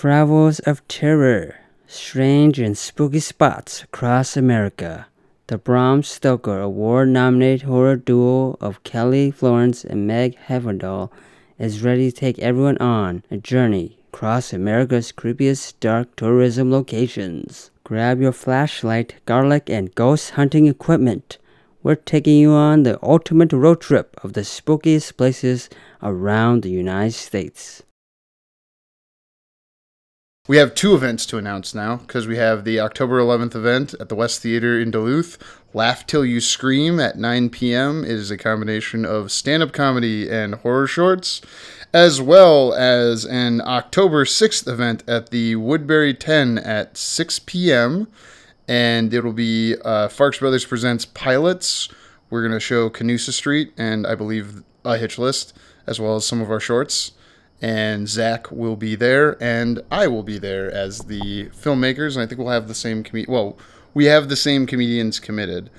Travels of terror, strange and spooky spots across America. The Bram Stoker Award-nominated horror duo of Kelly Florence and Meg Hafdahl is ready to take everyone on a journey across America's creepiest dark tourism locations. Grab your flashlight, garlic, and ghost hunting equipment. We're taking you on the ultimate road trip of the spookiest places around the United States. We have two events to announce now, because we have the October 11th event at the West Theater in Duluth. Laugh Till You Scream at 9 p.m. It is a combination of stand-up comedy and horror shorts, as well as an October 6th event at the Woodbury 10 at 6 p.m. And it'll be Farx Brothers Presents Pilots. We're going to show Canusa Street and I believe a Hitch List, as well as some of our shorts. And Zach will be there, and I will be there as the filmmakers, and I think we'll have the same we have the same comedians committed.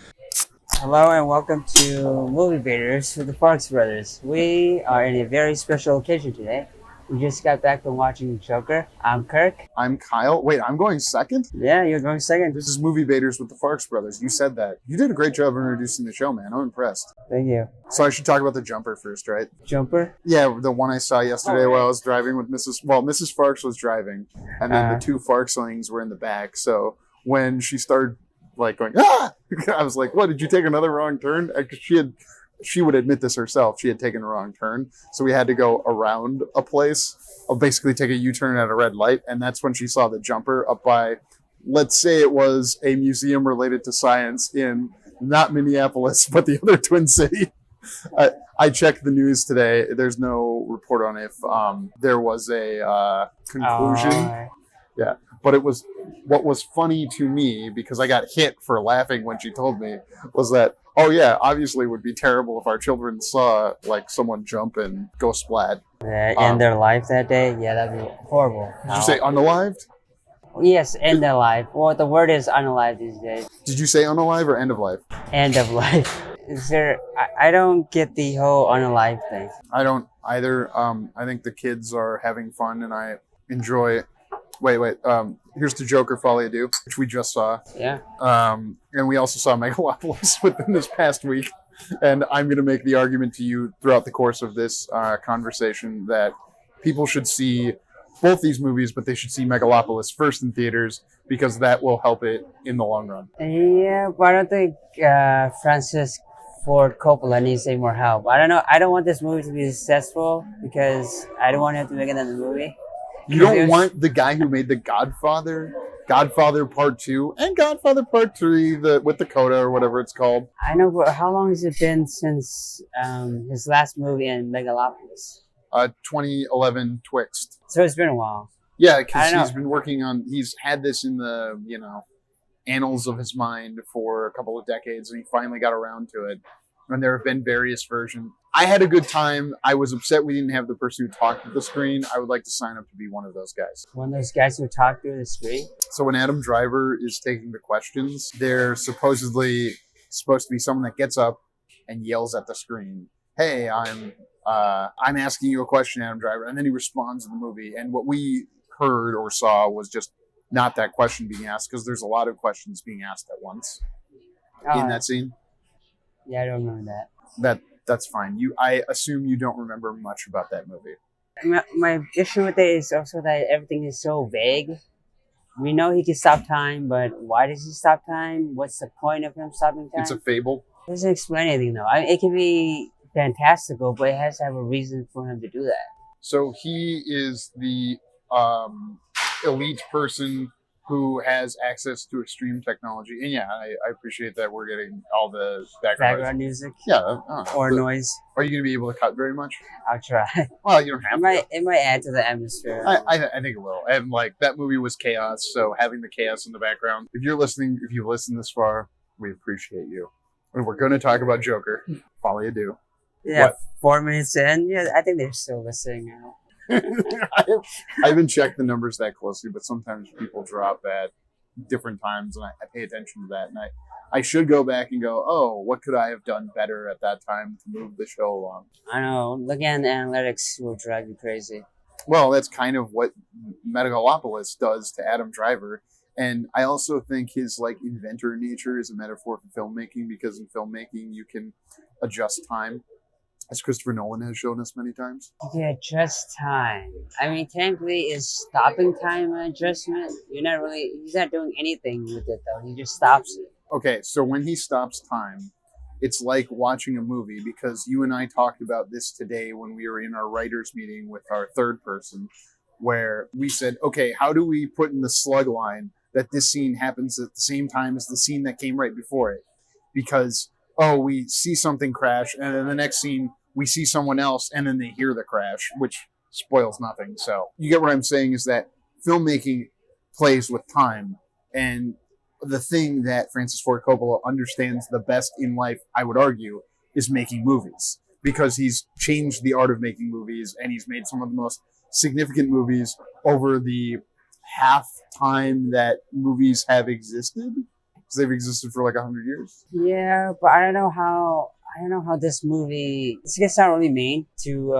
Hello and welcome to MBwTFB with the Farx Brothers. We are in a very special occasion today. We just got back from watching Joker. I'm Kirk. I'm Kyle. Wait, I'm going second? Yeah, you're going second. This is MBwTFB with the Farx Brothers. You said that. You did a great job introducing the show, man. I'm impressed. Thank you. So I should talk about the jumper first, right? Jumper? Yeah, the one I saw yesterday while I was driving with Mrs. Farx was driving, and then the two Farxlings were in the back. So when she started going, ah! I was like, what, did you take another wrong turn? She would admit this herself. She had taken a wrong turn. So we had to go around a place, basically take a U-turn at a red light. And that's when she saw the jumper up by, let's say it was a museum related to science in not Minneapolis, but the other Twin City. I checked the news today. There's no report on if there was a conclusion. Yeah. But what was funny to me, because I got hit for laughing when she told me, was that, oh yeah, obviously it would be terrible if our children saw someone jump and go splat. End their life that day? Yeah, that'd be horrible. Did you say unalived? Yes, end their life. Well, the word is unalive these days. Did you say unalive or end of life? End of life. I don't get the whole unalive thing. I don't either. I think the kids are having fun and I enjoy it. Wait. Here's to Joker, Folly, which we just saw. Yeah. And we also saw Megalopolis within this past week. And I'm going to make the argument to you throughout the course of this conversation that people should see both these movies, but they should see Megalopolis first in theaters because that will help it in the long run. Yeah, but I don't think Francis Ford Coppola needs any more help. I don't know. I don't want this movie to be successful because I don't want him to make another movie. You don't want the guy who made The Godfather, Godfather Part 2, and Godfather Part 3 with the coda or whatever it's called. I know, but how long has it been since his last movie in Megalopolis? 2011 Twixt. So it's been a while. Yeah, because he's had this in the, annals of his mind for a couple of decades, and he finally got around to it. And there have been various versions. I had a good time. I was upset we didn't have the person who talked at the screen. I would like to sign up to be one of those guys. One of those guys who talk through the screen? So when Adam Driver is taking the questions, they're supposedly supposed to be someone that gets up and yells at the screen, hey, I'm asking you a question, Adam Driver. And then he responds in the movie. And what we heard or saw was just not that question being asked, because there's a lot of questions being asked at once in that scene. Yeah, I don't remember that. That's fine. I assume you don't remember much about that movie. My issue with it is also that everything is so vague. We know he can stop time, but why does he stop time? What's the point of him stopping time? It's a fable. It doesn't explain anything, though. It can be fantastical, but it has to have a reason for him to do that. So he is the elite person who has access to extreme technology. And yeah, I appreciate that we're getting all the background music. Yeah. Or noise. Are you going to be able to cut very much? I'll try. Well, you don't have to. It might add to the atmosphere. I think it will. And that movie was chaos, so having the chaos in the background. If you've listened this far, we appreciate you. And we're going to talk about Joker. Folly do. Yeah, what? 4 minutes in. Yeah, I think they're still listening now. I haven't checked the numbers that closely, but sometimes people drop at different times, and I pay attention to that. And I should go back and go, oh, what could I have done better at that time to move the show along? I know. Looking at the analytics will drive you crazy. Well, that's kind of what Megalopolis does to Adam Driver. And I also think his like inventor nature is a metaphor for filmmaking, because in filmmaking you can adjust time, as Christopher Nolan has shown us many times. Yeah, just time. I mean, technically, is stopping time an adjustment? He's not doing anything with it though. He just stops it. Okay, so when he stops time, it's like watching a movie, because you and I talked about this today when we were in our writers meeting with our third person, where we said, okay, how do we put in the slug line that this scene happens at the same time as the scene that came right before it? Because, oh, we see something crash, and then the next scene, we see someone else, and then they hear the crash, which spoils nothing. So you get what I'm saying, is that filmmaking plays with time. And the thing that Francis Ford Coppola understands the best in life, I would argue, is making movies. Because he's changed the art of making movies, and he's made some of the most significant movies over the half time that movies have existed. Because they've existed for like 100 years. Yeah, but I don't know how this movie. It's not really mean to.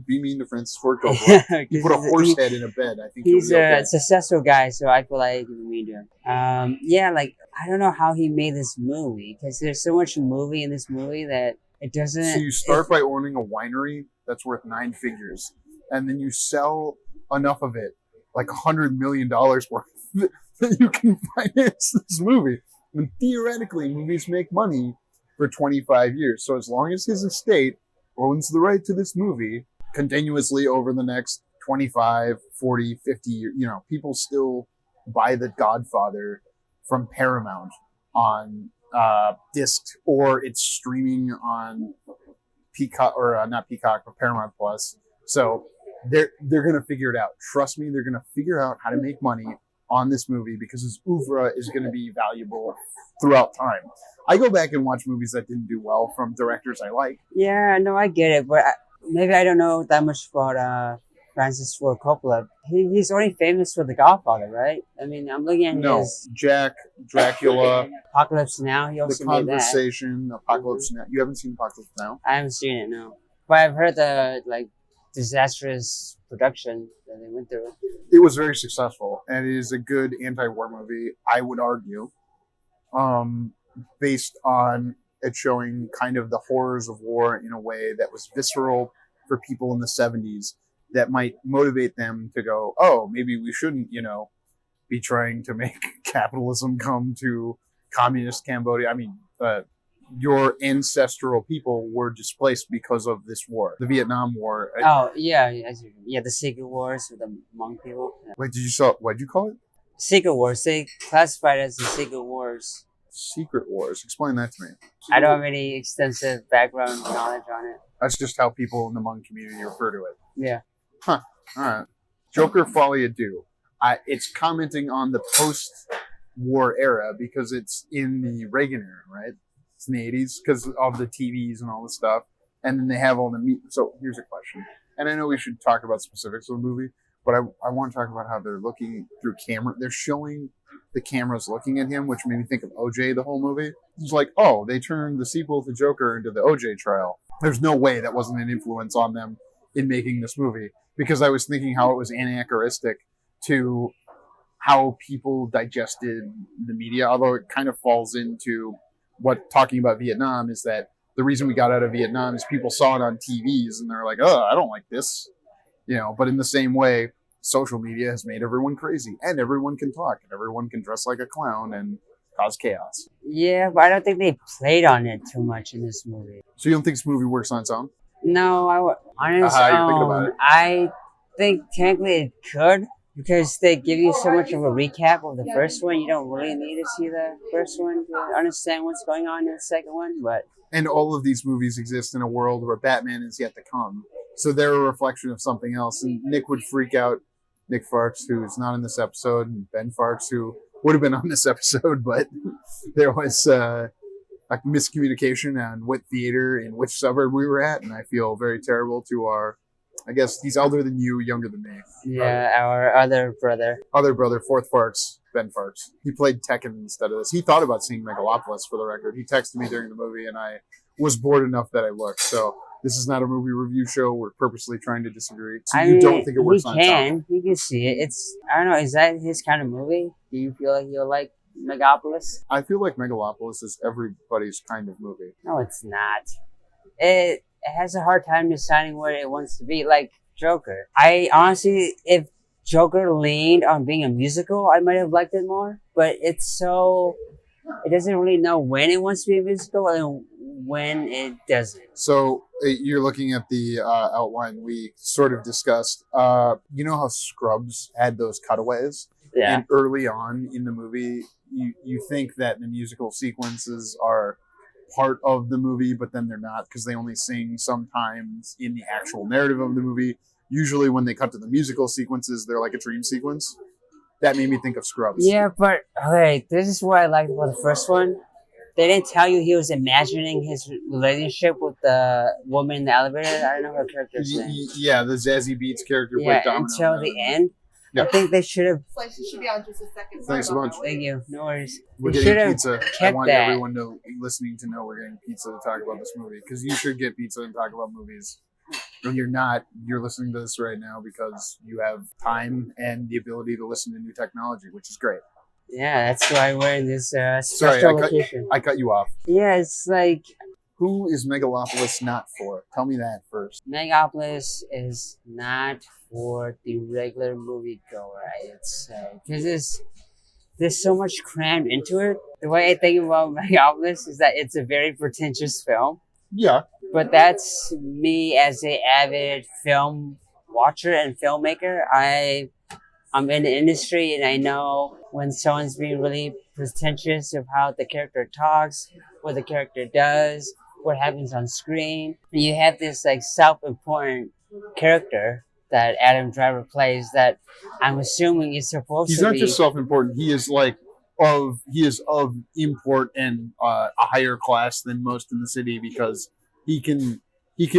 Be mean to Francis Ford Coppola. You put a horse head in a bed. I think he's okay. a successful guy, so I feel like I can be mean to him. Yeah, like I don't know how he made this movie, because there's so much movie in this movie that it doesn't. So you start by owning a winery that's worth 9 figures, and then you sell enough of it, like $100 million worth, that you can finance this movie. And theoretically, movies make money for 25 years. So as long as his estate owns the right to this movie continuously over the next 25, 40, 50 years, people still buy The Godfather from Paramount on disc, or it's streaming on Peacock, or not Peacock, but Paramount Plus. So they're going to figure it out. Trust me, they're going to figure out how to make money on this movie, because his oeuvre is going to be valuable throughout time. I go back and watch movies that didn't do well from directors I like. Yeah, no, I get it, but maybe I don't know that much about Francis Ford Coppola. He's only famous for The Godfather, right? I mean, I'm looking at his... Jack, Dracula, Apocalypse Now, he also The made that. Conversation, Apocalypse Now. You haven't seen Apocalypse Now? I haven't seen it, no. But I've heard the, disastrous production that they went through. It was very successful, and it is a good anti-war movie, I would argue, based on it showing kind of the horrors of war in a way that was visceral for people in the 70s, that might motivate them to go, oh, maybe we shouldn't, be trying to make capitalism come to communist Cambodia. I mean, your ancestral people were displaced because of this war, the Vietnam War. Oh, yeah, the Secret Wars with the Hmong people. Yeah. Wait, what'd you call it? Secret Wars. They classified it as the Secret Wars. Secret Wars. Explain that to me. I don't have any extensive background knowledge on it. That's just how people in the Hmong community refer to it. Yeah. Huh. All right. Joker Folly Adieu. It's commenting on the post-war era, because it's in the Reagan era, right? It's in the 80s because of the TVs and all the stuff. And then they have all the meat. So here's a question. And I know we should talk about specifics of the movie, but I want to talk about how they're looking through camera. They're showing the cameras looking at him, which made me think of OJ the whole movie. It's like, oh, they turned the sequel to Joker into the OJ trial. There's no way that wasn't an influence on them in making this movie, because I was thinking how it was anachronistic to how people digested the media, although it kind of falls into what talking about Vietnam is, that the reason we got out of Vietnam is people saw it on TVs and they're like, oh, I don't like this. But in the same way, social media has made everyone crazy, and everyone can talk, and everyone can dress like a clown and cause chaos. Yeah, but I don't think they played on it too much in this movie. So you don't think this movie works on its own? No, on its You're own, thinking about it. I think technically it could, because they give you so much of a recap of the first one. You don't really need to see the first one to understand what's going on in the second one. And all of these movies exist in a world where Batman is yet to come. So they're a reflection of something else. And Nick would freak out. Nick Farx, who's not in this episode, and Ben Farx, who would have been on this episode, but there was a miscommunication on what theater in which suburb we were at, and I feel very terrible to our, I guess he's older than you, younger than me. Yeah, our other brother. Fourth Farx, Ben Farx. He played Tekken instead of this. He thought about seeing Megalopolis, for the record. He texted me during the movie, and I was bored enough that I looked. So This is not a movie review show. We're purposely trying to disagree. So I you mean, don't think it works on its own? You can see it. It's, I don't know, is that his kind of movie? Do you feel like you'll like Megalopolis? I feel like Megalopolis is everybody's kind of movie. No, it's not. It has a hard time deciding what it wants to be. Like Joker. I honestly, if Joker leaned on being a musical, I might have liked it more. But it's so, it doesn't really know when it wants to be a musical and when it doesn't. So you're looking at the outline we sort of discussed. You know how Scrubs had those cutaways? Yeah. And early on in the movie, you think that the musical sequences are part of the movie, but then they're not because they only sing sometimes in the actual narrative of the movie. Usually when they cut to the musical sequences, they're like a dream sequence. That made me think of Scrubs. Yeah, but okay, this is what I liked about the first one. They didn't tell you he was imagining his relationship with the woman in the elevator. I don't know her character's name. Yeah, the Zazie Beetz character played Yeah, Domino. until the end. Yep. I think they should have. She should be on just a second. Thanks a bunch. Thank you. No worries. We're They getting should have pizza. I kept want that. everyone listening to know we're getting pizza to talk about this movie because you should get pizza and talk about movies. When you're not, you're listening to this right now because you have time and the ability to listen to new technology, which is great. Yeah, that's why we're in this Sorry, special location. I cut you off. Yeah, it's like Who is Megalopolis not for? Tell me that first. Megalopolis is not for the regular moviegoer, I'd say, because there's so much crammed into it. The way I think about Megalopolis is that it's a very pretentious film. Yeah. But that's me as a avid film watcher and filmmaker. I'm in the industry and I know when someone's being really pretentious of how the character talks, what the character does, what happens on screen. And you have this like self-important character that Adam Driver plays that I'm assuming is supposed He's to be. not just self-important. He is of import and a higher class than most in the city because he can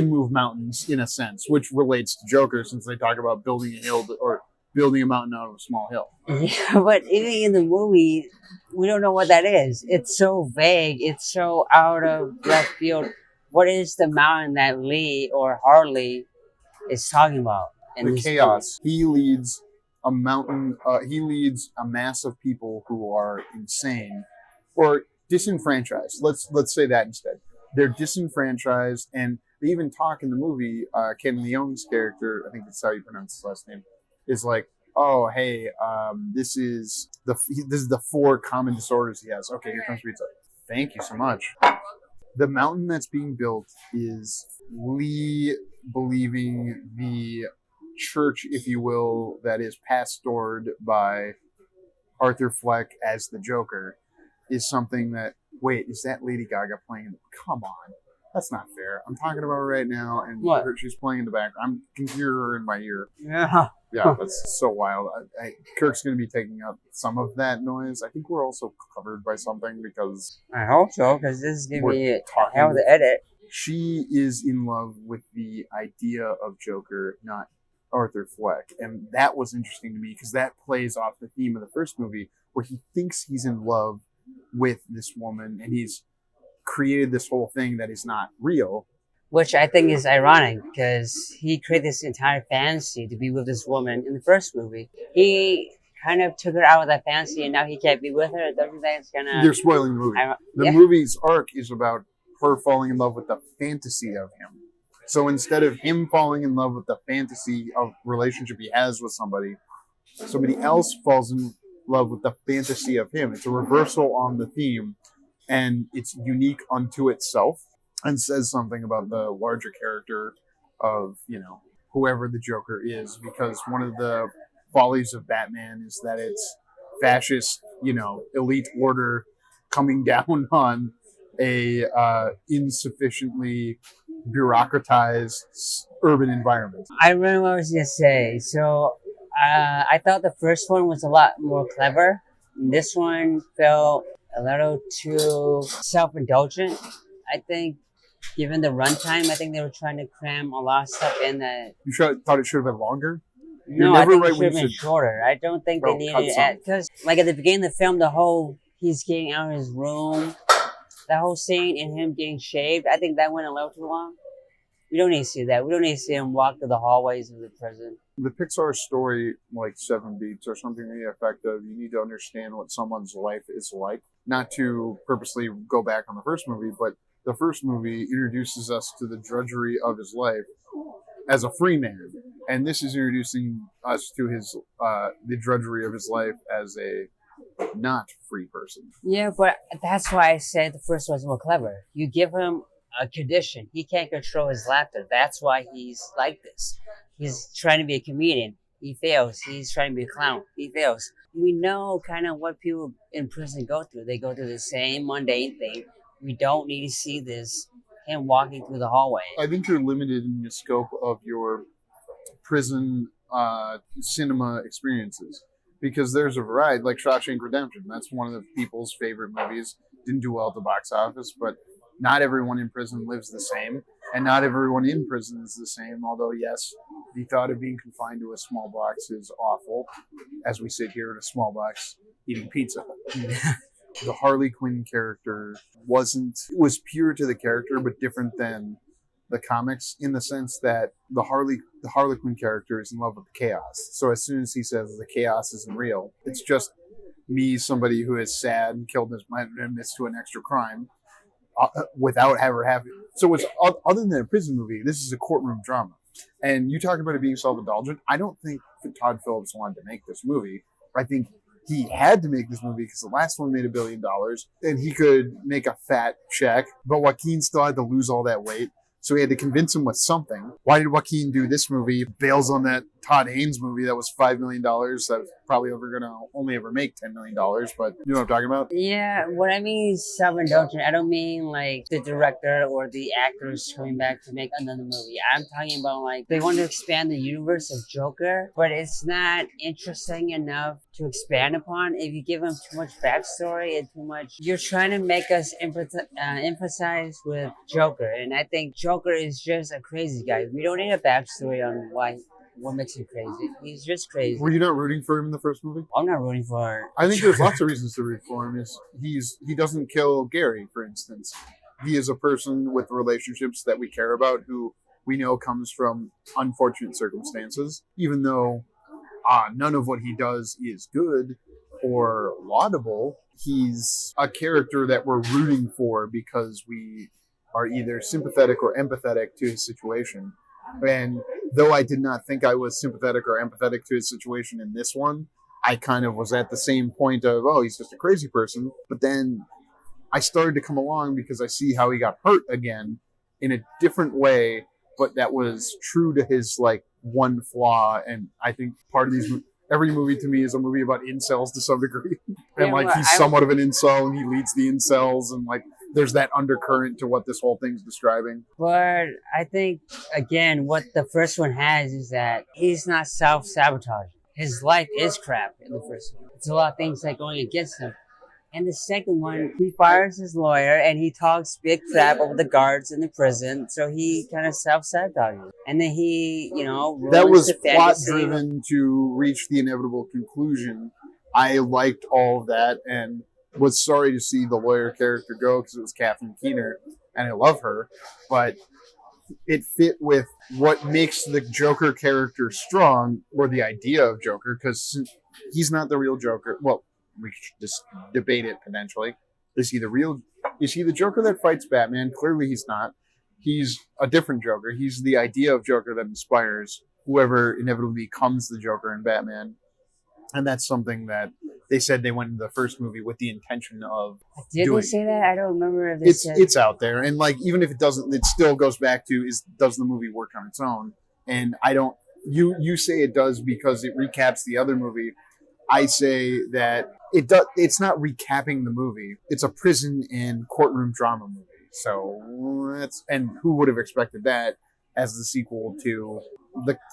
move mountains in a sense, which relates to Joker since they talk about building a hill or building a mountain out of a small hill. Yeah, but even in the movie, we don't know what that is. It's so vague. It's so out of left field. What is the mountain that Lee or Harley is talking about? The chaos. He leads a mountain. He leads a mass of people who are insane or disenfranchised. Let's say that instead. They're disenfranchised, and they even talk in the movie. Ken Leung's character, I think that's how you pronounce his last name, is like, oh hey, this is the 4 common disorders he has. Okay, here comes pizza. Thank you so much. The mountain that's being built is Lee believing the church, if you will, that is pastored by Arthur Fleck as the Joker is something that, wait, is that Lady Gaga playing? Come on. That's not fair. I'm talking about her right now, and she's playing in the background. I can hear her in my ear. Yeah. Yeah, that's so wild. Kirk's going to be taking up some of that noise. I think we're also covered by something because... I hope so, because this is going to be a hell of the edit. She is in love with the idea of Joker, not Arthur Fleck. And that was interesting to me because that plays off the theme of the first movie where he thinks he's in love with this woman and he's created this whole thing that is not real. Which I think is ironic because he created this entire fantasy to be with this woman in the first movie. He kind of took her out of that fantasy and now he can't be with her. Don't you think it's gonna... You're spoiling the movie. The movie's arc is about her falling in love with the fantasy of him. So instead of him falling in love with the fantasy of relationship he has with somebody else falls in love with the fantasy of him. It's a reversal on the theme and it's unique unto itself. And says something about the larger character of, whoever the Joker is, because one of the follies of Batman is that it's fascist, elite order coming down on a insufficiently bureaucratized urban environment. I remember what I was going to say. So I thought the first one was a lot more clever. This one felt a little too self-indulgent. I think given the runtime, I think they were trying to cram a lot of stuff in that. You thought it should have been longer? No, I think it should have been shorter. I don't think they needed it. Because, at the beginning of the film, he's getting out of his room, that whole scene and him getting shaved, I think that went a little too long. We don't need to see that. We don't need to see him walk through the hallways of the prison. The Pixar story, like Seven Beats or something to the effect of, you need to understand what someone's life is like. Not to purposely go back on the first movie, but the first movie introduces us to the drudgery of his life as a free man, and this is introducing us to his the drudgery of his life as a not free person. Yeah, but that's why I said the first one's more clever. You give him a condition. He can't control his laughter. That's why he's like this. He's trying to be a comedian. He fails. He's trying to be a clown. He fails. We know kind of what people in prison go through. They go through the same mundane thing. We don't need to see this, him walking through the hallway. I think you're limited in the scope of your prison cinema experiences, because there's a variety, like Shawshank Redemption. That's one of the people's favorite movies. Didn't do well at the box office, but not everyone in prison lives the same, and not everyone in prison is the same. Although, yes, the thought of being confined to a small box is awful, as we sit here in a small box eating pizza. The Harley Quinn character was pure to the character, but different than the comics in the sense that the Harley Quinn character is in love with the chaos. So as soon as he says the chaos isn't real, it's just me, somebody who is sad and killed his mind and admits to an extra crime without ever having. So it's other than a prison movie, this is a courtroom drama. And you talk about it being self-indulgent. I don't think Todd Phillips wanted to make this movie. I think he had to make this movie because the last one made $1 billion and he could make a fat check, but Joaquin still had to lose all that weight. So he had to convince him with something. Why did Joaquin do this movie? Bails on that Todd Haynes movie that was $5 million. That was probably only ever make $10 million. But you know what I'm talking about? Yeah, what I mean is self-indulgent. I don't mean like the director or the actors coming back to make another movie. I'm talking about like they want to expand the universe of Joker, but it's not interesting enough to expand upon. If you give him too much backstory and too much, you're trying to make us emphasize with Joker, and I think Joker is just a crazy guy. We don't need a backstory on what makes him crazy. He's just crazy. Were you not rooting for him in the first movie? I'm not rooting for I think there's lots of reasons to root for him. He doesn't kill Gary, for instance. He is a person with relationships that we care about who we know comes from unfortunate circumstances, even though none of what he does is good or laudable. He's a character that we're rooting for because we are either sympathetic or empathetic to his situation. And though I did not think I was sympathetic or empathetic to his situation in this one, I kind of was at the same point of, oh, he's just a crazy person. But then I started to come along because I see how he got hurt again in a different way, but that was true to his like one flaw. And I think part of every movie to me is a movie about incels to some degree. And like he's somewhat of an incel and he leads the incels, and like there's that undercurrent to what this whole thing's describing. But I think, again, what the first one has is that he's not self-sabotaging. His life is crap in the first one. It's a lot of things that going against him. And the second one, he fires his lawyer and he talks big crap over the guards in the prison. So he kind of self-sabotages. And then he, ruins that was the plot-driven to reach the inevitable conclusion. I liked all of that and was sorry to see the lawyer character go because it was Kathleen Keener and I love her, but it fit with what makes the Joker character strong, or the idea of Joker, because he's not the real Joker. Well, we should just debate it potentially. Is he the Joker that fights Batman? Clearly he's not. He's a different Joker. He's the idea of Joker that inspires whoever inevitably becomes the Joker in Batman. And that's something that they said they went into the first movie with the intention of doing. Did they say that? I don't remember if they said. It's out there. And like, even if it doesn't, it still goes back to, does the movie work on its own? And I don't, you say it does because it recaps the other movie. I say that it does. It's not recapping the movie. It's a prison and courtroom drama movie. So and who would have expected that as the sequel to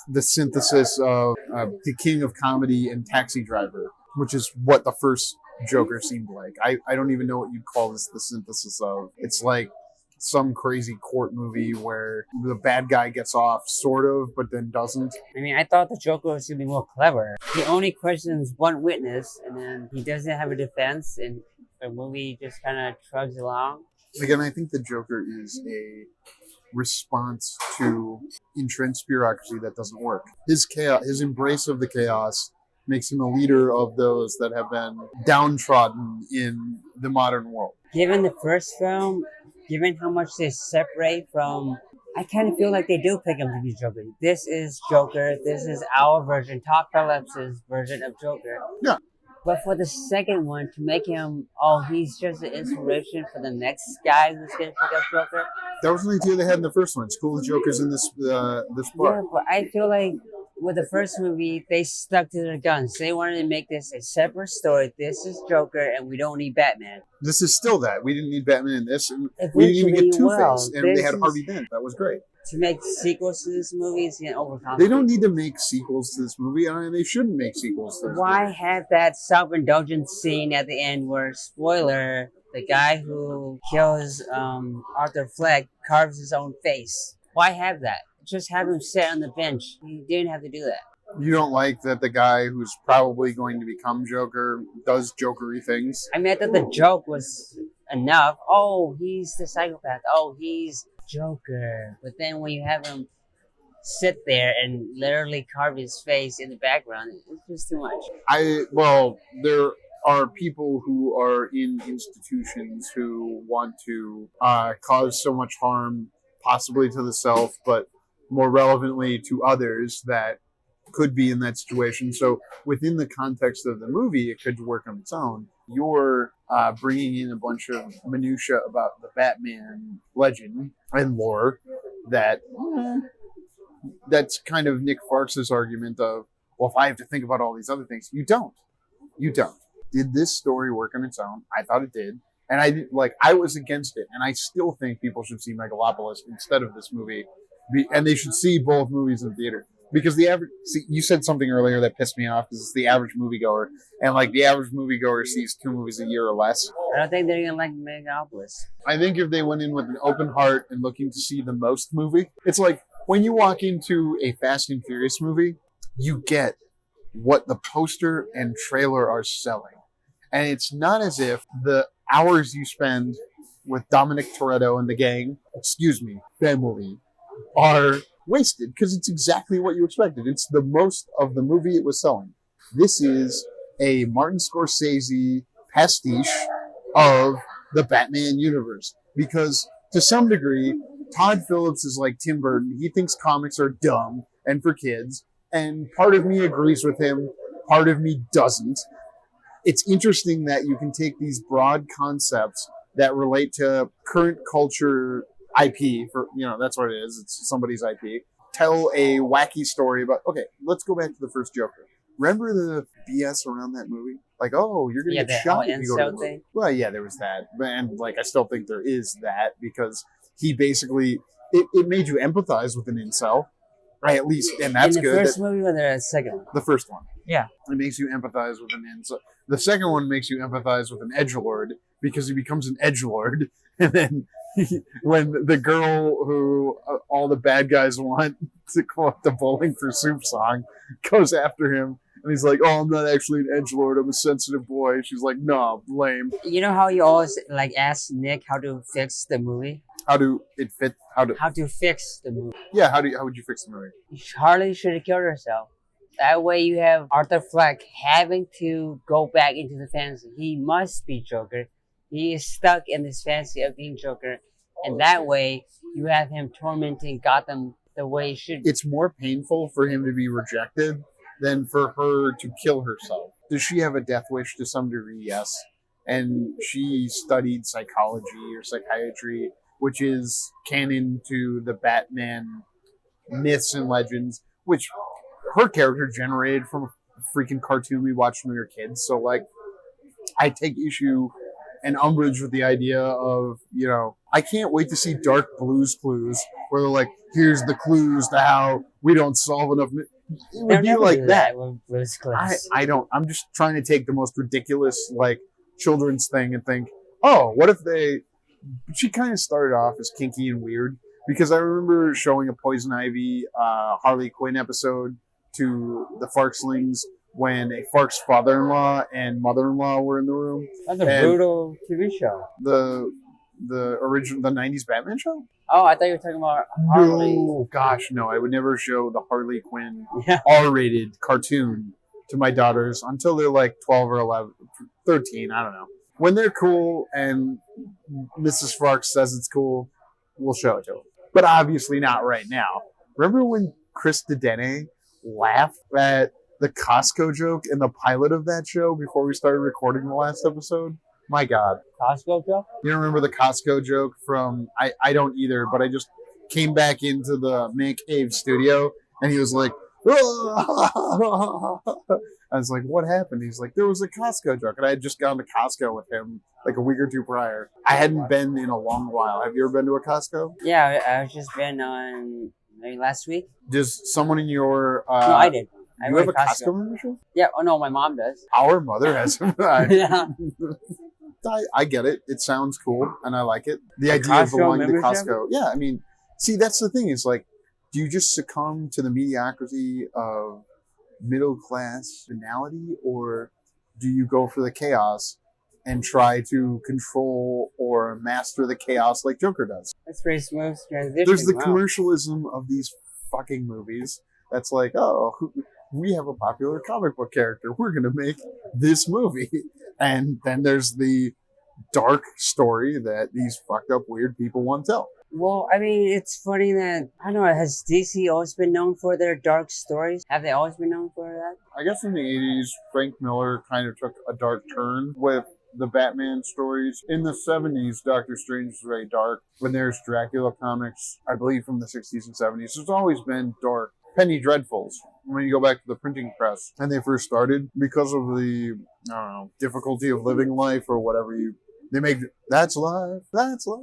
the synthesis of the King of Comedy and Taxi Driver, which is what the first Joker seemed like. I don't even know what you'd call this the synthesis of. It's like some crazy court movie where the bad guy gets off, sort of, but then doesn't. I mean, I thought the Joker was going to be more clever. He only questions one witness, and then he doesn't have a defense, and the movie just kind of trugs along. Again, I think the Joker is response to entrenched bureaucracy that doesn't work. His chaos, his embrace of the chaos, makes him a leader of those that have been downtrodden in the modern world. Given the first film, given how much they separate from, I kind of feel like they do pick him to be Joker. This is Joker. This is our version, Todd Phillips' version of Joker. Yeah. But for the second one, to make him, he's just an inspiration for the next guy who's going to pick up Joker. That was the idea they had in the first one. School of Jokers in this part. Yeah, but I feel like with the first movie, they stuck to their guns. They wanted to make this a separate story. This is Joker, and we don't need Batman. This is still that. We didn't need Batman in this. And we didn't even get Two-Face, and they had Harvey Dent. That was great. To make sequels to this movie is going to overcome. They don't need to make sequels to this movie, and they shouldn't make sequels to this Why movie. have that self-indulgent scene at the end where, spoiler, the guy who kills Arthur Fleck carves his own face? Why have that? Just have him sit on the bench. You didn't have to do that. You don't like that the guy who's probably going to become Joker does Jokery things? I mean, I thought the joke was enough. Oh, he's the psychopath. Oh, he's Joker. But then when you have him sit there and literally carve his face in the background, it's just too much. There are people who are in institutions who want to cause so much harm, possibly to the self, but more relevantly to others that could be in that situation. So within the context of the movie, it could work on its own. You're bringing in a bunch of minutia about the Batman legend and lore that's kind of Nick Farx's argument of, well, if I have to think about all these other things, you don't. Did this story work on its own? I thought it did. And I was against it. And I still think people should see Megalopolis instead of this movie. And they should see both movies in theater. Because you said something earlier that pissed me off because it's the average moviegoer. And the average moviegoer sees 2 movies a year or less. I don't think they're going to like Megalopolis. I think if they went in with an open heart and looking to see the most movie, it's like when you walk into a Fast and Furious movie, you get what the poster and trailer are selling. And it's not as if the hours you spend with Dominic Toretto and the gang, family, are wasted because it's exactly what you expected. It's the most of the movie it was selling. This is a Martin Scorsese pastiche of the Batman universe because to some degree, Todd Phillips is like Tim Burton. He thinks comics are dumb and for kids. And part of me agrees with him. Part of me doesn't. It's interesting that you can take these broad concepts that relate to current culture IP that's what it is. It's somebody's IP. Tell a wacky story about, okay, let's go back to the first Joker. Remember the BS around that movie? You're going to get shot if you go to the movie. Well, yeah, there was that. And I still think there is that because he basically, it made you empathize with an incel. Right, at least, and that's good. In the first movie or the second one? The first one. Yeah. It makes you empathize with an incel. The second one makes you empathize with an edgelord because he becomes an edgelord. And then when the girl who all the bad guys want to quote the Bowling for Soup song goes after him. And he's like, oh, I'm not actually an edgelord. I'm a sensitive boy. She's like, no, lame. You know how you always ask Nick how to fix the movie? How to fix the movie. Yeah, how would you fix the movie? Harley should have killed herself. That way you have Arthur Fleck having to go back into the fantasy. He must be Joker. He is stuck in this fantasy of being Joker. And that way you have him tormenting Gotham the way he should be. It's more painful for him to be rejected than for her to kill herself. Does she have a death wish to some degree? Yes. And she studied psychology or psychiatry, which is canon to the Batman myths and legends, which her character generated from a freaking cartoon we watched when we were kids. So, I take issue and umbrage with the idea of, I can't wait to see Dark Blues Clues, where they're like, here's the clues to how we don't solve enough. It would be like that. I'm just trying to take the most ridiculous, children's thing and think, oh, what if she kind of started off as kinky and weird because I remember showing a Poison Ivy Harley Quinn episode to the Farxlings when a Farx father-in-law and mother-in-law were in the room. That's a brutal TV show. The original, the 90s Batman show? Oh, I thought you were talking about Harley. No, gosh, no. I would never show the Harley Quinn Yeah. R-rated cartoon to my daughters until they're like 12 or 11, 13, I don't know. When they're cool and Mrs. Farx says it's cool, we'll show it to them. But obviously not right now. Remember when Chris Dedenne laughed at the Costco joke in the pilot of that show before we started recording the last episode? My God. Costco joke? You don't remember the Costco joke from, I don't either, but I just came back into the Manc Ave studio and he was like, I was like, what happened? He's like, there was a Costco joke. And I had just gone to Costco with him like a week or two prior. I hadn't been in a long while. Have you ever been to a Costco? Yeah, I've just been on maybe last week. Does someone in your... No, I did. You have a Costco membership? Yeah, oh no, my mom does. Our mother has. Yeah. I get it. It sounds cool, and I like it. The A idea of Costco belonging to membership? Costco. Yeah, I mean, see, that's the thing. Is like, do you just succumb to the mediocrity of middle class banality, or do you go for the chaos and try to control or master the chaos like Joker does? That's pretty smooth transition. There's the Wow. commercialism of these fucking movies. That's like, oh, we have a popular comic book character. We're going to make this movie. And then there's the dark story that these fucked up weird people want to tell. Well, I mean, it's funny that, I don't know, has DC always been known for their dark stories? Have they always been known for that? I guess in the 80s, Frank Miller kind of took a dark turn with the Batman stories. In the 70s, Doctor Strange was very dark. When there's Dracula comics, I believe from the 60s and 70s, there's always been dark. Penny Dreadfuls, when you go back to the printing press, and they first started because of the, I don't know, difficulty of living life or whatever they make, that's life,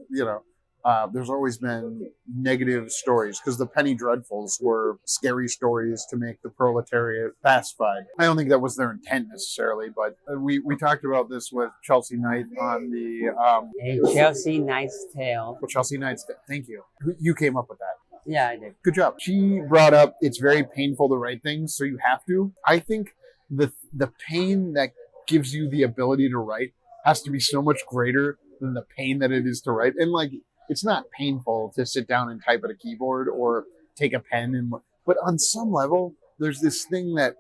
you know. There's always been negative stories because the Penny Dreadfuls were scary stories to make the proletariat pacified. I don't think that was their intent necessarily, but we talked about this with Chelsea Knight on the... A Chelsea Knight's Tale. Well, Chelsea Knight's... Thank you. You came up with that. Yeah, I did. Good job. She brought up it's very painful to write things, so you have to. I think the pain that gives you the ability to write has to be so much greater than the pain that it is to write. And like, it's not painful to sit down and type at a keyboard or take a pen, but on some level, there's this thing that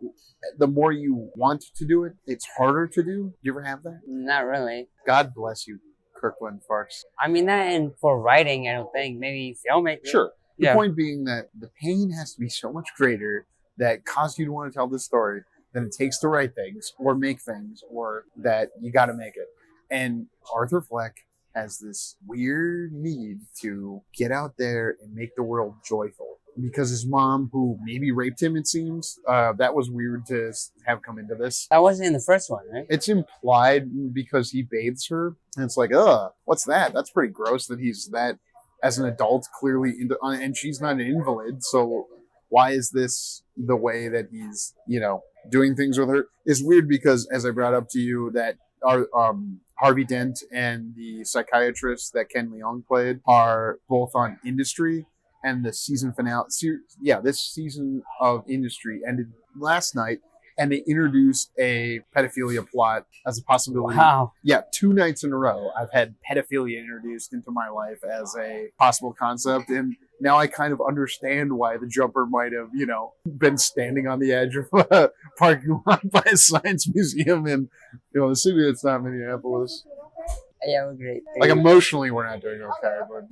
the more you want to do it, it's harder to do. You ever have that? Not really. God bless you, Kirkland Farx. I mean, that and for writing, I don't think. Maybe filmmaking. Sure. The Yeah. point being that the pain has to be so much greater that causes you to want to tell this story than it takes to write things or make things, or that you got to make it. And Arthur Fleck has this weird need to get out there and make the world joyful. Because his mom, who maybe raped him, it seems, that was weird to have come into this. That wasn't in the first one, right? It's implied because he bathes her. And it's like, what's that? That's pretty gross that he's that, as an adult, clearly, and she's not an invalid. So why is this the way that he's, doing things with her? It's weird because, as I brought up to you, that our Harvey Dent and the psychiatrist that Ken Leung played are both on Industry, and the season finale. This season of Industry ended last night, and they introduced a pedophilia plot as a possibility. Wow. Yeah, 2 nights in a row, I've had pedophilia introduced into my life as a possible concept, and now I kind of understand why the Jumper might have, been standing on the edge of a parking lot by a science museum in, the city that's not Minneapolis. Yeah, we're great. Like, emotionally, we're not doing okay, but,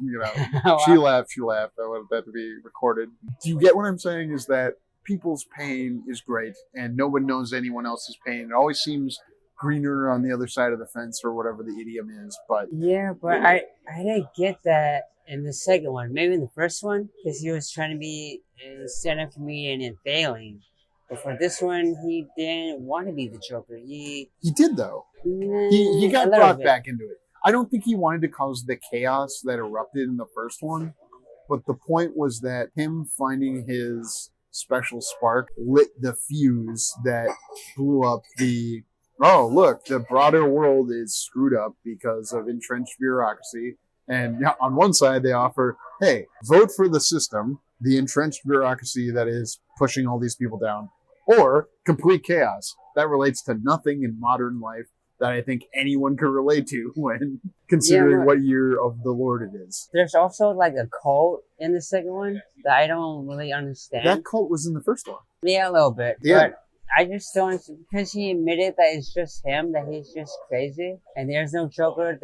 Wow. she laughed. I wanted that to be recorded. Do you get what I'm saying? Is that people's pain is great, and no one knows anyone else's pain. It always seems greener on the other side of the fence, or whatever the idiom is. But Yeah, but I didn't get that in the second one. Maybe in the first one, because he was trying to be a stand-up comedian and failing. But for this one, he didn't want to be the Joker. He did, though. He got a little brought bit. back into it. I don't think he wanted to cause the chaos that erupted in the first one, but the point was that him finding his special spark lit the fuse that blew up the broader world is screwed up because of entrenched bureaucracy. And on one side, they offer, hey, vote for the system, the entrenched bureaucracy that is pushing all these people down, or complete chaos. That relates to nothing in modern life. that I think anyone can relate to when considering what year of the Lord it is. There's also like a cult in the second one that I don't really understand. That cult was in the first one. Yeah, a little bit. Yeah. But I just don't, because he admitted that it's just him, that he's just crazy, and there's no Joker.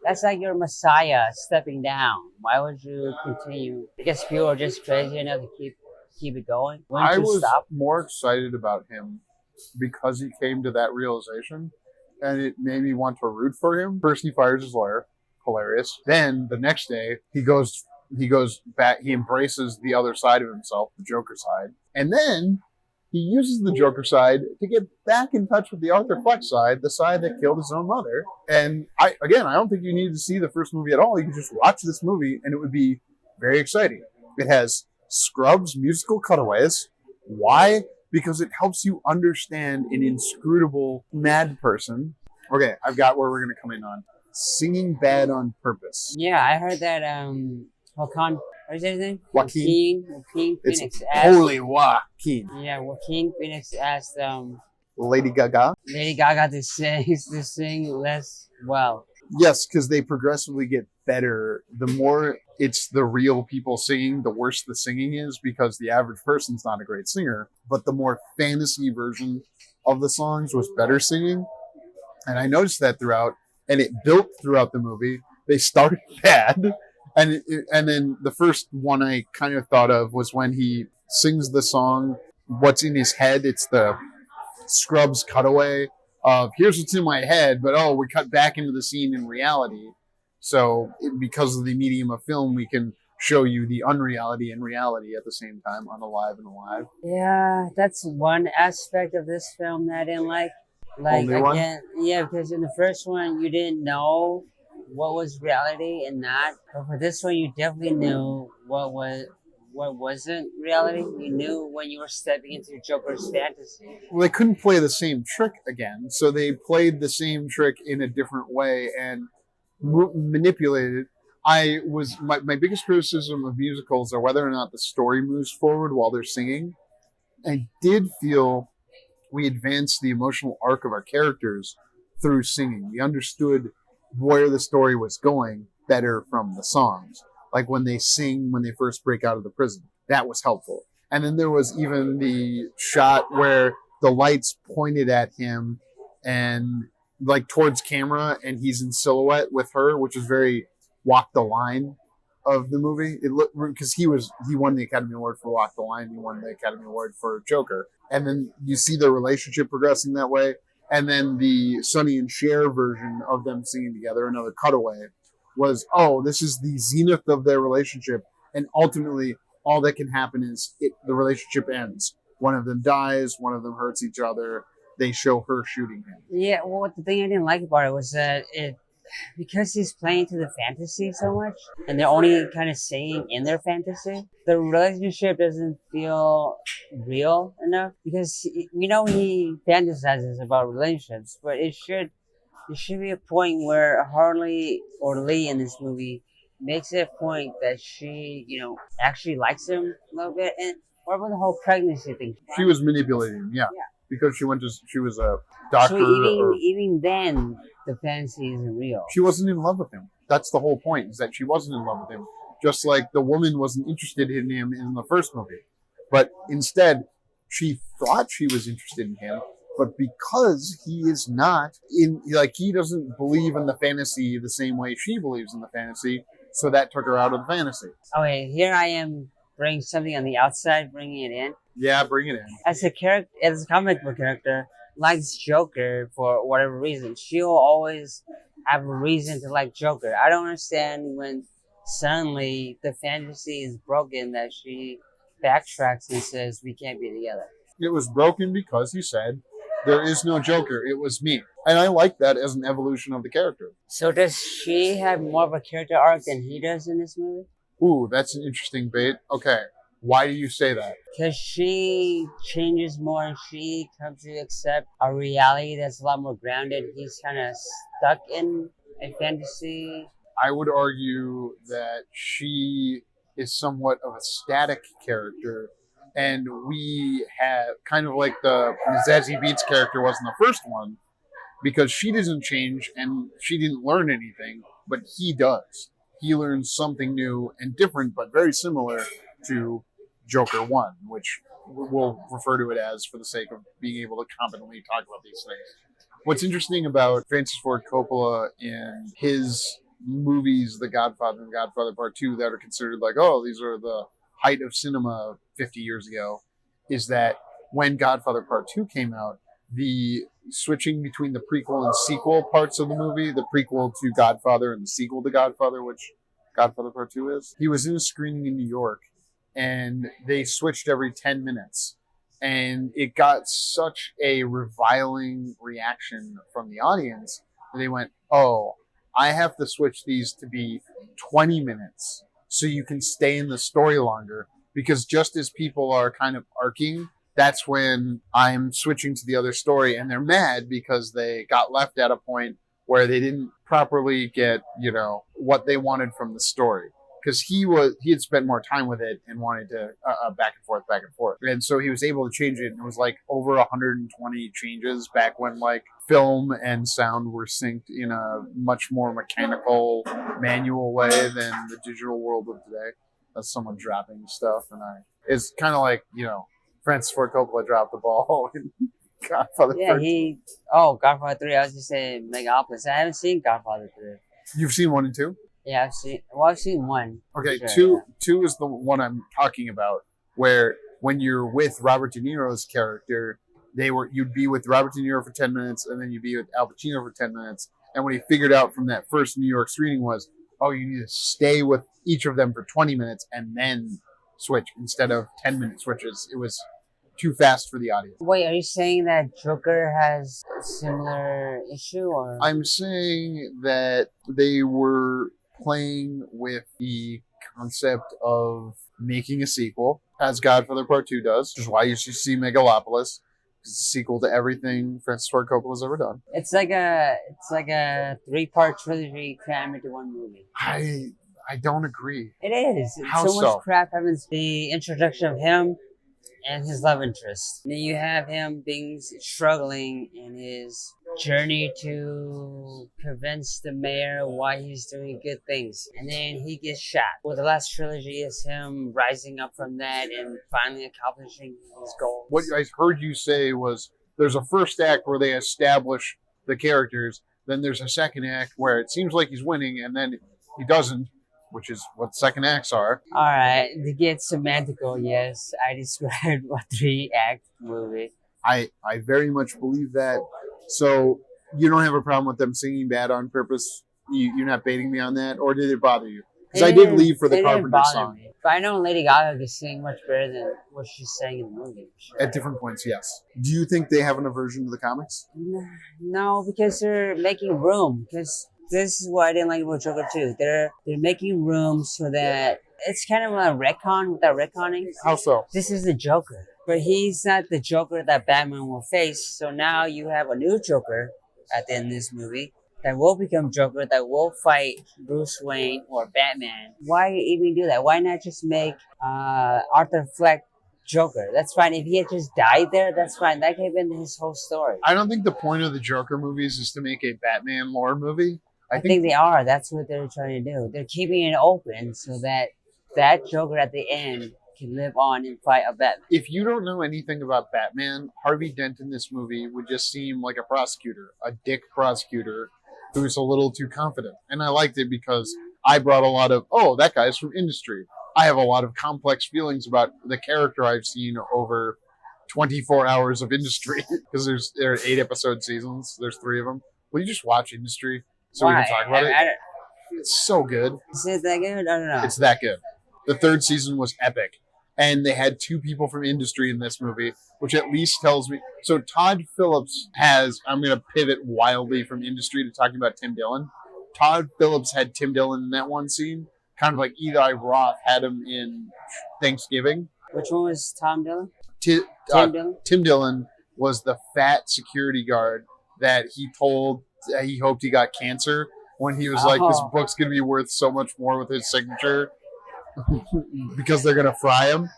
That's like your Messiah stepping down. Why would you continue? I guess people are just crazy enough to keep it going. I was more excited about him because he came to that realization, and it made me want to root for him. First, he fires his lawyer, hilarious. Then the next day, he goes back. He embraces the other side of himself, the Joker side, and then he uses the Joker side to get back in touch with the Arthur Fleck side, the side that killed his own mother. And I don't think you need to see the first movie at all. You can just watch this movie, and it would be very exciting. It has Scrubs musical cutaways. Why? Because it helps you understand an inscrutable mad person. Okay, I've got where we're going to come in on. Singing bad on purpose. Yeah, I heard that what is his name? Joaquin Phoenix asked. Holy Joaquin. Yeah, Joaquin Phoenix asked Lady Gaga to sing less well. Yes, because they progressively get better. The more it's the real people singing, the worse the singing is, because the average person's not a great singer. But the more fantasy version of the songs was better singing. And I noticed that throughout, and it built throughout the movie. They started bad. And then the first one I kind of thought of was when he sings the song, What's in His Head. It's the Scrubs cutaway of here's what's in my head, but we cut back into the scene in reality. So because of the medium of film, we can show you the unreality and reality at the same time, unalive and alive. Yeah, that's one aspect of this film that I didn't like. Yeah, because in the first one, you didn't know what was reality and not. But for this one, you definitely knew what wasn't reality. You knew when you were stepping into Joker's fantasy. Well, they couldn't play the same trick again, so they played the same trick in a different way and manipulated. My biggest criticism of musicals are whether or not the story moves forward while they're singing. I did feel we advanced the emotional arc of our characters through singing. We understood where the story was going better from the songs. Like when they sing, when they first break out of the prison. That was helpful. And then there was even the shot where the lights pointed at him and like towards camera, and he's in silhouette with her, which is very Walk the Line of the movie. It looked, because he won the Academy Award for Walk the Line. He won the Academy Award for Joker. And then you see their relationship progressing that way. And then the Sonny and Cher version of them singing together, another cutaway, was, this is the zenith of their relationship. And ultimately, all that can happen is the relationship ends. One of them dies, one of them hurts each other. They show her shooting him. Yeah, well, the thing I didn't like about it was that because he's playing to the fantasy so much, and they're only kind of singing in their fantasy, the relationship doesn't feel real enough, because we know he fantasizes about relationships, but it should be a point where Harley or Lee in this movie makes it a point that she, actually likes him a little bit. And what about the whole pregnancy thing? She was manipulating him, yeah. Because she was a doctor. So even then, the fantasy isn't real. She wasn't in love with him. That's the whole point, is that she wasn't in love with him. Just like the woman wasn't interested in him in the first movie. But instead, she thought she was interested in him. But because he is not he doesn't believe in the fantasy the same way she believes in the fantasy, so that took her out of the fantasy. Okay, here I am bringing something on the outside, bringing it in. Yeah, bring it in. As a comic book character, likes Joker for whatever reason. She'll always have a reason to like Joker. I don't understand when suddenly the fantasy is broken that she backtracks and says we can't be together. It was broken because he said, there is no Joker, it was me. And I like that as an evolution of the character. So does she have more of a character arc than he does in this movie? Ooh, that's an interesting bait. Okay, why do you say that? Because she changes more and she comes to accept a reality that's a lot more grounded. He's kind of stuck in a fantasy. I would argue that she is somewhat of a static character. And we have kind of like the Zazie Beetz character was in the first one. because she doesn't change and she didn't learn anything, but he does. He learns something new and different, but very similar to Joker 1, which we'll refer to it as for the sake of being able to competently talk about these things. What's interesting about Francis Ford Coppola in his movies, The Godfather and Godfather Part 2, that are considered like, oh, these are the height of cinema 50 years ago, is that when Godfather Part 2 came out, the switching between the prequel and sequel parts of the movie, the prequel to Godfather and the sequel to Godfather, which Godfather Part 2 is, he was in a screening in New York, and they switched every 10 minutes. And it got such a reviling reaction from the audience that they went, oh, I have to switch these to be 20 minutes so you can stay in the story longer, because just as people are kind of arcing, that's when I'm switching to the other story, and they're mad because they got left at a point where they didn't properly get, what they wanted from the story. Because he had spent more time with it and wanted to back and forth. And so he was able to change it. And it was like over 120 changes back when like film and sound were synced in a much more mechanical, manual way than the digital world of today. That's someone dropping stuff. And it's kind of like, Francis Ford Coppola dropped the ball in Godfather 3. Godfather 3. I was just saying Megalopolis. I haven't seen Godfather 3. You've seen 1 and 2? Yeah, I've seen 1. Okay, sure, two is the one I'm talking about, where when you're with Robert De Niro's character, you'd be with Robert De Niro for 10 minutes, and then you'd be with Al Pacino for 10 minutes. And what he figured out from that first New York screening was, you need to stay with each of them for 20 minutes and then switch instead of 10-minute switches. It was too fast for the audience. Wait, are you saying that Joker has a similar issue, or? I'm saying that they were playing with the concept of making a sequel, as Godfather Part 2 does, which is why you should see Megalopolis. It's a sequel to everything Francis Ford Coppola's ever done. It's like a 3-part trilogy crammed into one movie. I don't agree. It is. How so much crap happens. The introduction of him and his love interest. And then you have him struggling in his journey to convince the mayor why he's doing good things. And then he gets shot. Well, the last trilogy is him rising up from that and finally accomplishing his goals. What I heard you say was there's a first act where they establish the characters, then there's a second act where it seems like he's winning, and then he doesn't, which is what second acts are. All right, to get semantical, yes, I described a 3-act movie. I very much believe that. So you don't have a problem with them singing bad on purpose? You're not baiting me on that? Or did it bother you? Because I did leave for the Carpenter song. Me. But I know Lady Gaga can sing much better than what she's saying in the movie. Sure. At different points, yes. Do you think they have an aversion to the comics? No, because they're making room. Because this is what I didn't like about Joker 2. They're making room so that it's kind of a retcon without retconning. How so? This is the Joker. But he's not the Joker that Batman will face. So now you have a new Joker at the end of this movie that will become Joker, that will fight Bruce Wayne or Batman. Why even do that? Why not just make Arthur Fleck Joker? That's fine. If he had just died there, that's fine. That could have been his whole story. I don't think the point of the Joker movies is to make a Batman lore movie. I think they are. That's what they're trying to do. They're keeping it open so that Joker at the end can live on and fight a Batman. If you don't know anything about Batman, Harvey Dent in this movie would just seem like a prosecutor, a dick prosecutor who's a little too confident. And I liked it because I brought a lot of, that guy's from industry. I have a lot of complex feelings about the character I've seen over 24 hours of industry. Because there are 8 episode seasons. There's 3 of them. Will you just watch industry so we can talk about it? It's so good. Is it that good? I don't know. It's that good. The 3rd season was epic. And they had 2 people from industry in this movie, which at least tells me. So Todd Phillips I'm going to pivot wildly from industry to talking about Tim Dillon. Todd Phillips had Tim Dillon in that one scene, kind of like Eli Roth had him in Thanksgiving. Which one was Tom Dillon? Tim Dillon? Tim Dillon was the fat security guard that he told he hoped he got cancer when he was like, this book's going to be worth so much more with his signature. Because they're gonna fry him,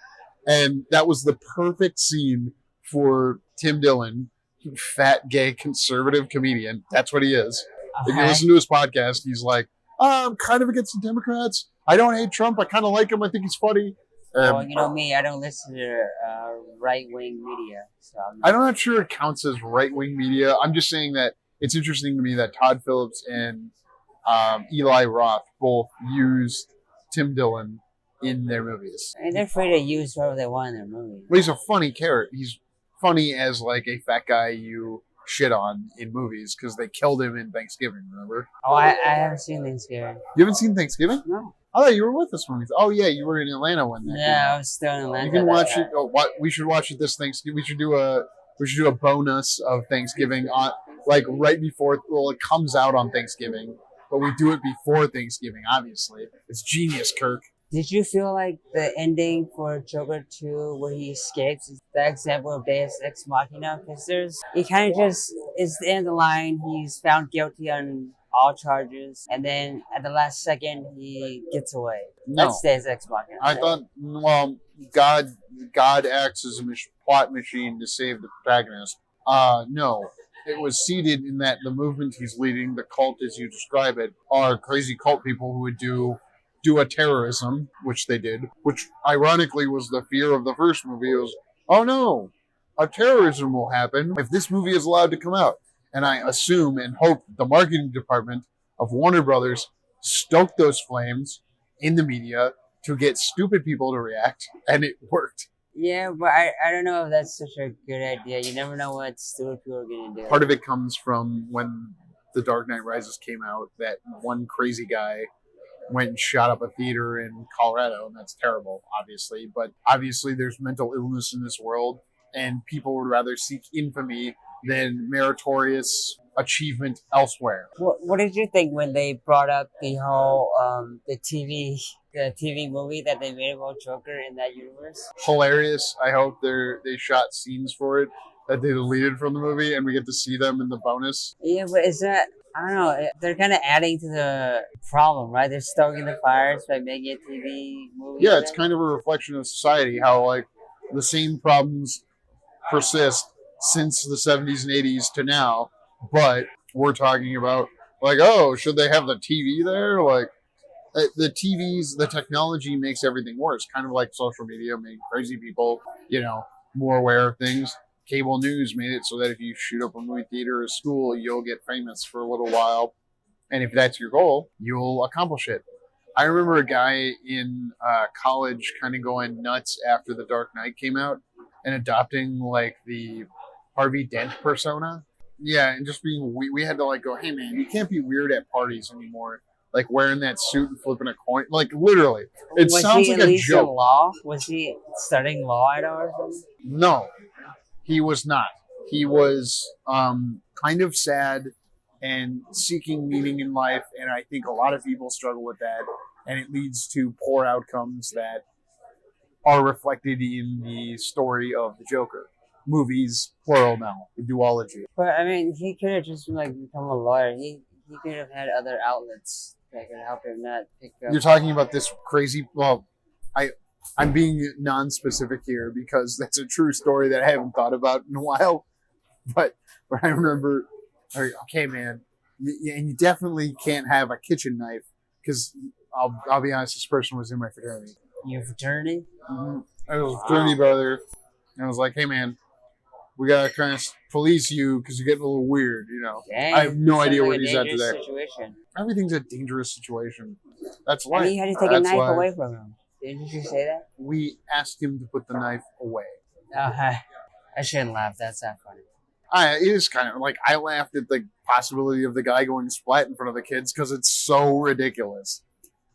and that was the perfect scene for Tim Dillon. fat, gay, conservative comedian. That's what he is. If you Okay. listen to his podcast, he's like, I'm kind of against the Democrats. I don't hate Trump. I kind of like him. I think he's funny. Well, you know me, I don't listen to right-wing media. So I'm not sure it counts as right-wing media. I'm just saying that it's interesting to me that Todd Phillips and Eli Roth both used Tim Dillon in their movies. And they're free to use whoever they want in their movie. Well, he's a funny character. He's funny as like a fat guy you shit on in movies because they killed him in Thanksgiving, remember? Oh, I haven't seen Thanksgiving. You haven't seen Thanksgiving? No. I thought you were with us when we. Oh yeah, you were in Atlanta when that. Yeah, I was still in Atlanta. You can watch it. Oh, we should watch it this Thanksgiving. We should do a bonus of Thanksgiving on like right before. Well, it comes out on Thanksgiving, but we do it before Thanksgiving. Obviously, it's genius, Kirk. Did you feel like the ending for Joker 2 where he escapes is the example of Deus Ex Machina? Because he kind of just is the end of the line. He's found guilty on all charges, and then at the last second he gets away. No. That's Deus Ex Machina. I thought, well, God acts as a plot machine to save the protagonist. No. It was seeded in that the movement he's leading, the cult as you describe it, are crazy cult people who would do a terrorism, which they did, which ironically was the fear of the first movie. It was, oh no, a terrorism will happen if this movie is allowed to come out. And I assume and hope the marketing department of Warner Brothers stoked those flames in the media to get stupid people to react, and it worked. Yeah, but I don't know if that's such a good idea. You never know what stupid people are going to do. Part of it comes from when The Dark Knight Rises came out, that one crazy guy went and shot up a theater in Colorado, and that's terrible, obviously. But obviously there's mental illness in this world, and people would rather seek infamy than meritorious achievement elsewhere. What did you think when they brought up the whole the TV movie that they made about Joker in that universe? Hilarious. I hope they shot scenes for it that they deleted from the movie, and we get to see them in the bonus. Yeah, but is that, I don't know, they're kind of adding to the problem, right? They're stoking the fires by making a TV movie. Yeah, it's kind of a reflection of society, how like the same problems persist since the 70s and 80s to now, but we're talking about like, oh, should they have the TV there? Like the TVs, the technology makes everything worse, kind of like social media made crazy people, more aware of things. Cable news made it so that if you shoot up a movie theater or a school, you'll get famous for a little while. And if that's your goal, you'll accomplish it. I remember a guy in college kind of going nuts after The Dark Knight came out and adopting like the Harvey Dent persona. Yeah, and just being, we had to like go, hey man, you can't be weird at parties anymore. Like wearing that suit and flipping a coin. Like literally. It sounds like a joke. Law? Was he studying law at all or something? No. He was not. He was kind of sad and seeking meaning in life, and I think a lot of people struggle with that, and it leads to poor outcomes that are reflected in the story of the Joker. Movies, plural now, the duology. But I mean, he could have just like become a lawyer. He could have had other outlets that could help him not pick up. You're talking about this crazy, well, I'm being non-specific here because that's a true story that I haven't thought about in a while. But I remember, okay, man, and you definitely can't have a kitchen knife because I'll be honest, this person was in my fraternity. Your fraternity? Mm-hmm. I was a fraternity brother, and I was like, hey, man, we gotta kind of police you because you're getting a little weird, Dang, I have no idea like what he's at today. Situation. Everything's a dangerous situation. That's life. I mean, you had to take a knife away from him. Didn't you say that? We asked him to put the knife away. I shouldn't laugh. That's not funny. It is kind of like I laughed at the possibility of the guy going splat in front of the kids because it's so ridiculous.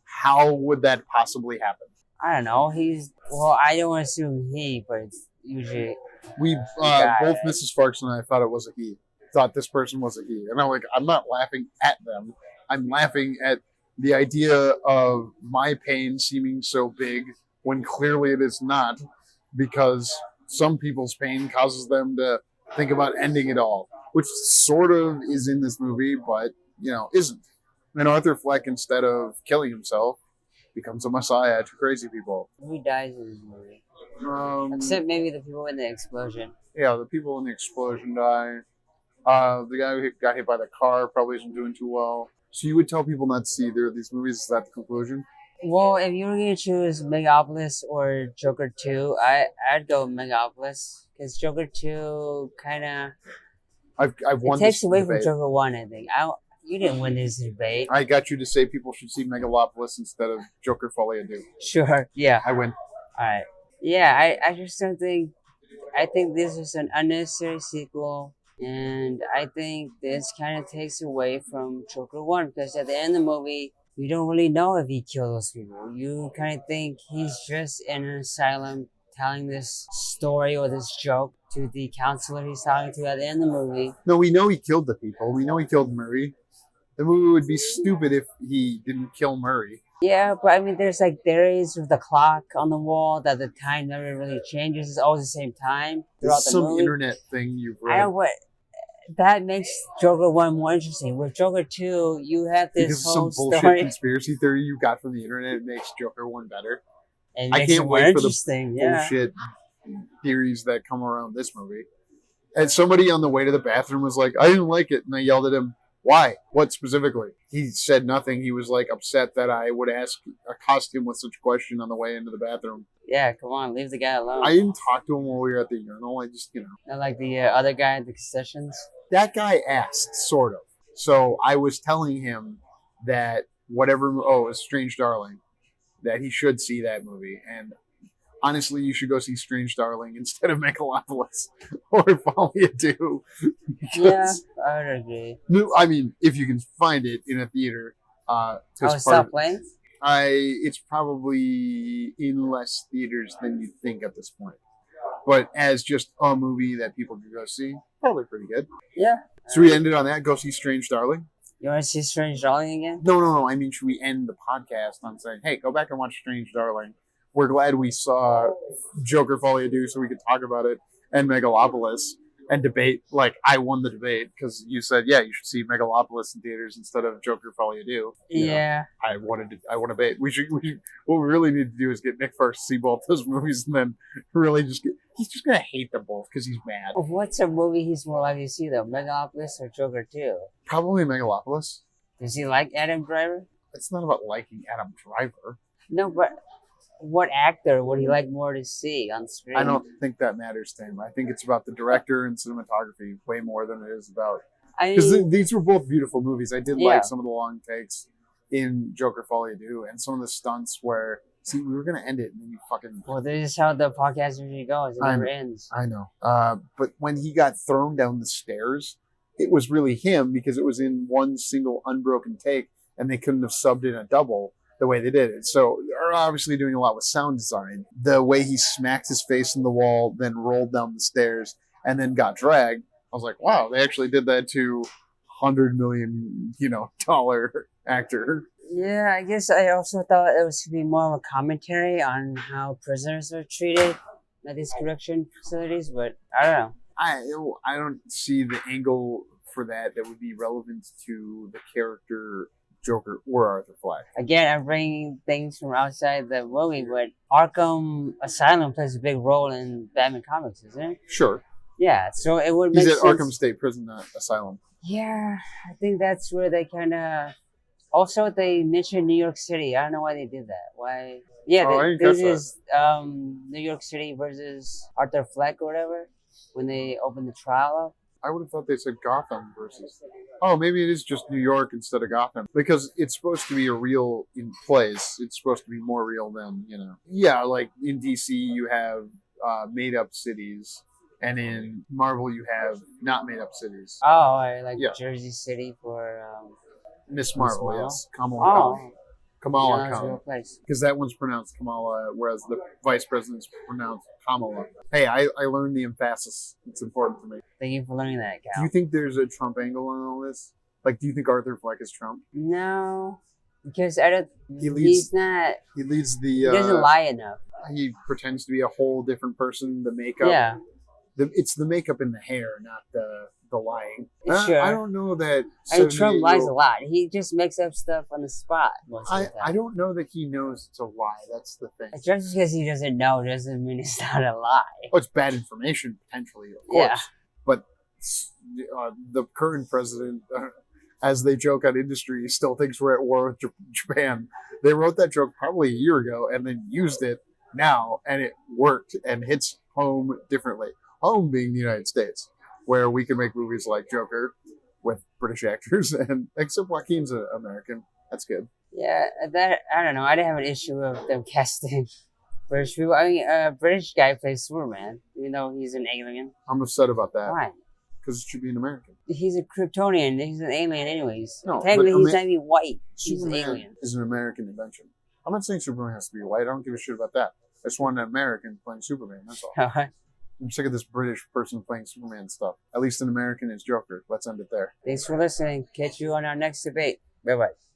How would that possibly happen? I don't know. I don't want to assume he, but it's usually we guy, both right? Mrs. Farx and I thought it was a he. Thought this person was a he, and I'm not laughing at them. I'm laughing at the idea of my pain seeming so big when clearly it is not, because some people's pain causes them to think about ending it all, which sort of is in this movie, but, isn't. And Arthur Fleck, instead of killing himself, becomes a messiah to crazy people. Who dies in this movie? Except maybe the people in the explosion. Yeah, the people in the explosion die. The guy who got hit by the car probably isn't doing too well. So you would tell people not to see either of these movies. Is that the conclusion? Well, if you were gonna choose Megalopolis or Joker 2, I'd go Megalopolis because Joker 2 kind of I've it won takes this away from debate. Joker 1. I think you didn't win this debate. I got you to say people should see Megalopolis instead of Joker Folie. Sure, yeah, I win. all right, yeah. I just don't think. I think this is an unnecessary sequel, and I think this kind of takes away from Joker 1 because at the end of the movie, you don't really know if he killed those people. You kind of think he's just in an asylum telling this story or this joke to the counselor he's talking to at the end of the movie. No, we know he killed the people. We know he killed Murray. The movie would be stupid if he didn't kill Murray. Yeah, but I mean, there's like theories with the clock on the wall that the time never really changes. It's always the same time throughout It's the some movie. internet thing you've I read. don't what that makes Joker 1 more interesting. With Joker 2, you have this Because whole some bullshit story. conspiracy theory you got from the internet makes Joker 1 better. And I makes can't it more wait for the interesting. Yeah. bullshit theories that come around this movie. And somebody on the way to the bathroom was like, I didn't like it. And I yelled at him, why? What specifically? He said nothing. He was like upset that I would accost him with such a question on the way into the bathroom. Yeah, come on, leave the guy alone. I didn't talk to him while we were at the urinal. I just, Not like the other guy at the concessions. That guy asked, sort of. So I was telling him that Strange Darling, that he should see that movie. And honestly, you should go see Strange Darling instead of Megalopolis or Folly 2. Yeah, I would agree. No, I mean, if you can find it in a theater. Stop playing? It's probably in less theaters than you think at this point. But as just a movie that people can go see, probably pretty good. Yeah. So we ended on that. Go see Strange Darling. You want to see Strange Darling again? No. I mean, should we end the podcast on saying, hey, go back and watch Strange Darling. We're glad we saw Joker Folie do so we could talk about it and Megalopolis and debate. Like, I won the debate because you said, yeah, you should see Megalopolis in theaters instead of Joker Folie do. Yeah. I want to debate. What we really need to do is get Nick first to see both those movies and then really he's just going to hate them both because he's mad. What's a movie he's more likely to see though? Megalopolis or Joker 2? Probably Megalopolis. Does he like Adam Driver? It's not about liking Adam Driver. No, but what actor would he like more to see on screen? I don't think that matters to him. I think it's about the director and cinematography way more than it is about... Because these were both beautiful movies. I did like some of the long takes in Joker Folie do and some of the stunts where... See, we were going to end it and then you fucking... Well, this is how the podcast usually goes. It never ends. I know. But when he got thrown down the stairs, it was really him because it was in one single unbroken take and they couldn't have subbed in a double the way they did it. So they're obviously doing a lot with sound design. The way he smacked his face in the wall, then rolled down the stairs, and then got dragged. I was like, wow, they actually did that to $100 million, dollar actor. Yeah, I guess I also thought it was to be more of a commentary on how prisoners are treated at these correction facilities, but I don't know. I don't see the angle for that would be relevant to the character Joker or Arthur Fleck. Again, I'm bringing things from outside the movie, but Arkham Asylum plays a big role in Batman comics, isn't it? Sure. Yeah, so it would make sense. He's at sense. Arkham State Prison, not Asylum. Yeah, I think that's where they kind of... Also, they mentioned New York City. I don't know why they did that. Why? Yeah, this is New York City versus Arthur Fleck or whatever when they opened the trial up. I would have thought they said Gotham versus... Oh, maybe it is just New York instead of Gotham. Because it's supposed to be a real in place. It's supposed to be more real than, Yeah, like in DC you have made-up cities. And in Marvel you have not made-up cities. Oh, like Jersey City for... Miss Marvel, yes. Kamala Khan. Because that one's pronounced Kamala, whereas the vice president's pronounced Kamala. Hey, I learned the emphasis. It's important to me. Thank you for learning that, Cal. Do you think there's a Trump angle on all this? Like, do you think Arthur Fleck is Trump? No, because I don't... He's not... He leads the... He doesn't lie enough. He pretends to be a whole different person. The makeup... Yeah. It's the makeup in the hair, not the the lying. Sure. I don't know that. Trump lies a lot. He just makes up stuff on the spot most of the time. I don't know that he knows it's a lie. That's the thing. Just because he doesn't know doesn't mean it's not a lie. Oh, it's bad information, potentially, of course. Yeah. But the current president, as they joke on industry, still thinks we're at war with Japan. They wrote that joke probably a year ago and then used it now, and it worked and hits home differently. Home being the United States, where we can make movies like Joker with British actors, and except Joaquin's an American. That's good. Yeah, I don't know. I didn't have an issue with them casting British people. I mean, a British guy plays Superman, even though he's an alien. I'm upset about that. Why? Because it should be an American. He's a Kryptonian. He's an alien anyways. No, technically, he's not even white. He's an Superman alien. is an American invention. I'm not saying Superman has to be white. I don't give a shit about that. I just want an American playing Superman. That's all. I'm sick of this British person playing Superman stuff. At least an American is Joker. Let's end it there. Thanks for listening. Catch you on our next debate. Bye-bye.